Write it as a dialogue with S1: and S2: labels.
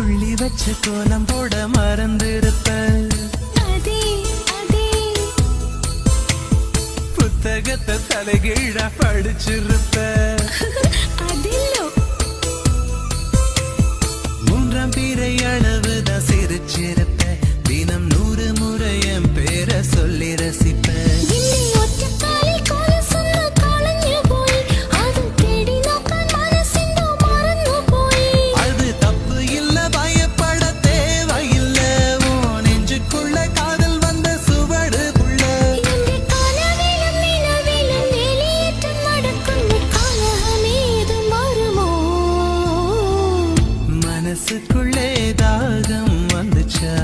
S1: புள்ளி வச்ச கோலம் போட மறந்திருப்ப. புத்தகத்தை தலைகீழா படிச்சிருப்ப. மூன்றாம் பிறை அளவுதான் சிரிச்சிருப்ப. தினம் 100 முறை என் பேரை சொல்லி ரசிப்ப. அது தப்பு இல்ல, பயப்பட தேவையில்ல. ஓ நெஞ்சுக்குள்ள காதல் வந்த சுவடு புள்ள. மனசுக்குள்ளே தாகம் வந்துச்சா?